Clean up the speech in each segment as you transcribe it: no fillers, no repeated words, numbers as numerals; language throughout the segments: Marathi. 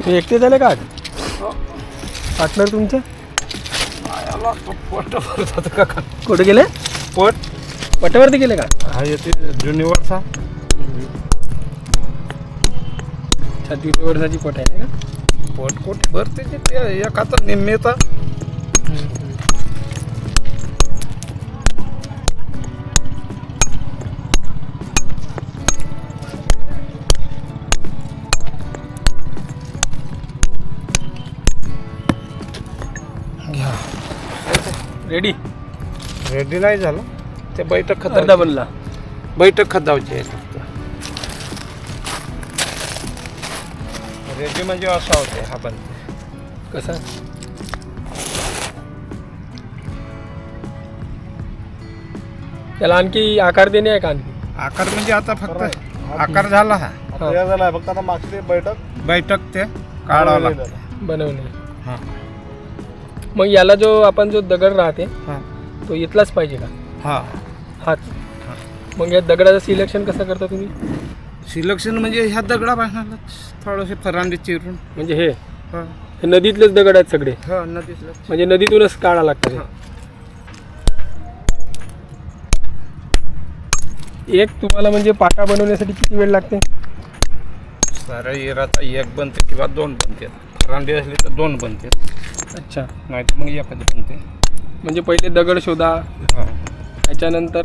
तुम्ही एकटे झाले का आज? पार्टनर तुमचे याला तो पोट भरत होतं का कुठे गेले? पोट पटावरती गेले का? हा येते जुनीवरचा छत्तीस वर्षाची पोट आहे का? पोट कुठे भरते ते एकाचा निम्मेचा रेडी रेडी नाही झालं ते बैठक अर्धा बनला. बैठक खदावची आहे फक्त रेडी म्हणजे असा होते हा बनते कसा? त्याला आणखी आकार देणे आहे का? आणखी आकार म्हणजे आता फक्त आकार झाला हा झाला फक्त आता मागची बैठक ते काढावं लागतं बनवणे. हां मग याला जो आपण जो दगड राहते हां तो इथलाच पाहिजे का? हां हाच. मग या दगडाचं सिलेक्शन कसं करता तुम्ही? सिलेक्शन म्हणजे ह्या दगडा पाहिजे थोडेसे फरांडे चिरून म्हणजे हे हां हे नदीतलेच दगड आहेत सगळे, हो नदीतलं म्हणजे नदीतूनच काढा लागतात हे. एक तुम्हाला म्हणजे पाटा बनवण्यासाठी किती वेळ लागते? साऱ्या एराचा एक बनते किंवा दोन बनते फरांडे असले तर दोन बनते अच्छा, नाही तर मग एखादी बनते म्हणजे पहिले दगड शोधा, हो त्याच्यानंतर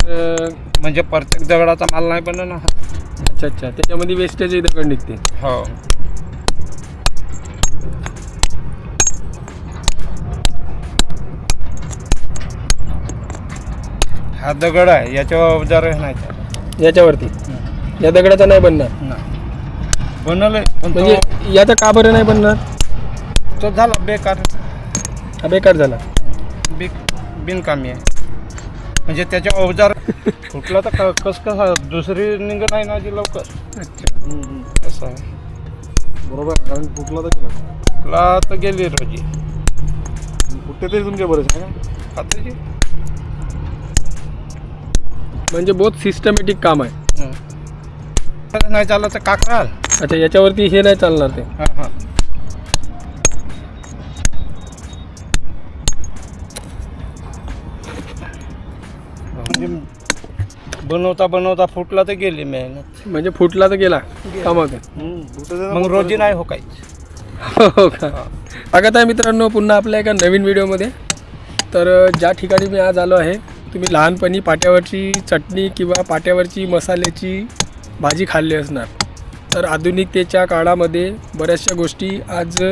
म्हणजे प्रत्येक दगडाचा माल नाही बनवणार हा अच्छा अच्छा त्याच्यामध्ये वेस्टेज दगड निघते. हो हा दगड आहे याच्यावर अवजार नाही त्याला. याच्यावरती या दगडाचा नाही बनणार. नाही बनवलंय पण म्हणजे याचा का बरं नाही बनणार? तो झाला बेकार हा बेकार झाला. बिनकामी आहे म्हणजे त्याच्या अवजार फुटला तर कसं दुसरी निघ नाही ना जी लवकर अच्छा असं आहे. बरोबर कारण कुठला तर केला फुटला तर गेली रोजी कुठे तरी तुमच्या बरेच आहे का? आता जी म्हणजे बहुत सिस्टमॅटिक काम आहे. नाही चाललं तर का कराल. अच्छा याच्यावरती हे नाही चालणार ते. हां हां म्हणजे बनवता बनवता फुटला तर गेली मेहनत म्हणजे फुटला तर गेला कामात. मग रोजी नाही हो काही. हो का? स्वागत आहे मित्रांनो पुन्हा आपल्या एका नवीन व्हिडिओमध्ये. तर ज्या ठिकाणी मी आज आलो आहे, तुम्ही लहानपणी पाट्यावरची चटणी किंवा पाट्यावरची मसाल्याची भाजी खाल्ली असणार. तर आधुनिकतेच्या काळामध्ये बऱ्याचशा गोष्टी आज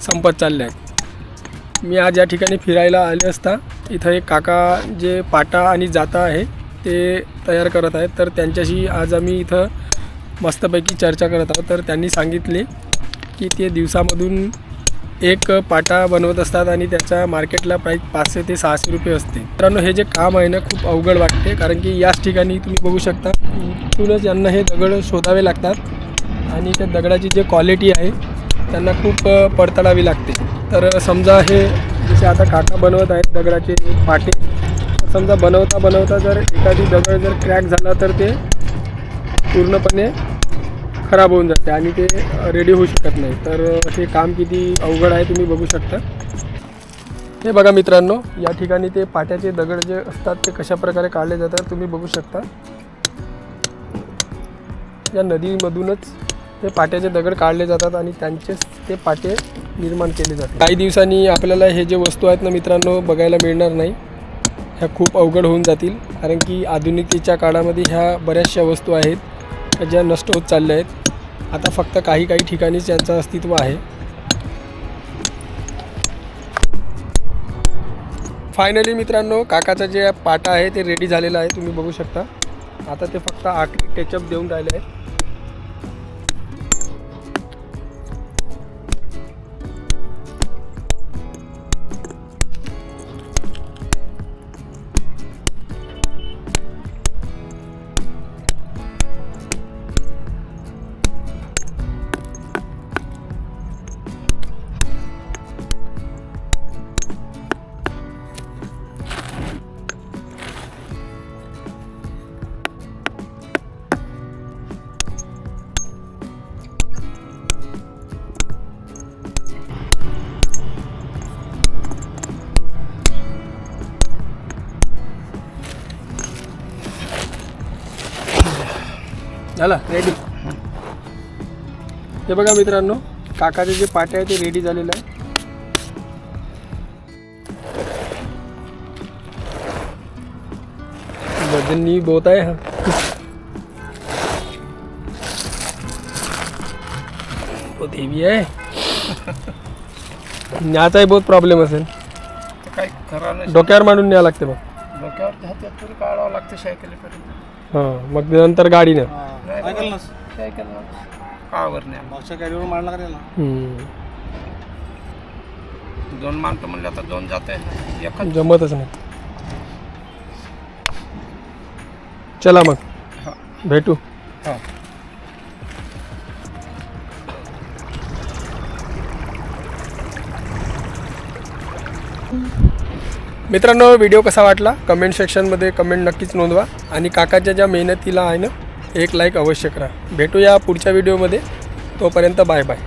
संपत चालल्या आहेत. मी आज या ठिकाणी फिरायला आले असता इथं एक काका जे पाटा आणि जाता आहे ते तयार करत आहेत. तर त्यांच्याशी आज आम्ही इथं मस्तपैकी चर्चा करत आहोत. तर त्यांनी सांगितले की ते दिवसामधून एक पाटा बनवत असतात आणि त्याच्या मार्केटला प्राईस 500 ते 600 रुपये असते. मित्रांनो हे जे काम आहे ना खूप अवघड वाटते, कारण की याच ठिकाणी तुम्ही बघू शकता इथूनच यांना हे दगड शोधावे लागतात आणि त्या दगडाची जे क्वालिटी आहे त्यांना खूप पडताळावी लागते. तर समजा हे जसे आता काका बनवत आहेत दगडाचे पाटे, समजा बनवता बनवता जर एखादी दगड जर क्रॅक झाला तर ते पूर्णपणे खराब होऊन जाते आणि ते रेडी होऊ शकत नाही. तर हे काम किती अवघड आहे तुम्ही बघू शकता. हे बघा मित्रांनो, या ठिकाणी ते पाट्याचे दगड जे असतात ते कशा प्रकारे काढले जातात तुम्ही बघू शकता. या नदीमधूनच ते पाट्याचे दगड काढले जातात आणि त्यांचेच ते पाटे निर्माण केले जातात. काही दिवसांनी आपल्याला हे जे वस्तू आहेत ना मित्रांनो बघायला मिळणार नाही. ह्या खूप अवघड होऊन जातील, कारण की आधुनिकतेच्या काळामध्ये ह्या बऱ्याचशा वस्तू आहेत ज्या नष्ट होत चालल्या आहेत. आता फक्त काही ठिकाणीच यांचं अस्तित्व आहे. फायनली मित्रांनो काकाचं जे पाटा आहे ते रेडी झालेलं आहे तुम्ही बघू शकता. आता ते फक्त आखरी टचअप देऊन राहिले आहेत. झाला रेडी. हे बघा मित्रांनो, काकाचे जे पाटे आहे ते रेडी झालेलं आहे. वजनी बहुत आहे हा. बहुत हेवी आहे. न्याचाही बहुत प्रॉब्लेम असेल. काही खरा नाही. डोक्यावर मांडून न्यावं लागते मग. डोक्यावर हातात तरी काढावं लागतं सायकलीपर्यंत. हां, मग नंतर गाडीनं. ऐकल ना सायकल कावर नाही. मागच्या गाडीवर मारला का त्याला? दोन मानतो म्हणलं आता दोन जाते. एकच जमतच नाही. चला मग हा. भेटू. हा. मित्रांनो, व्हिडिओ कसा वाटला कमेंट सेक्शनमध्ये कमेंट नक्कीच नोंदवा आणि काकाच्या ज्या मेहनतीला आहे ना एक लाईक अवश्य करा. भेटूया पुढच्या व्हिडिओमध्ये. तोपर्यंत बाय बाय.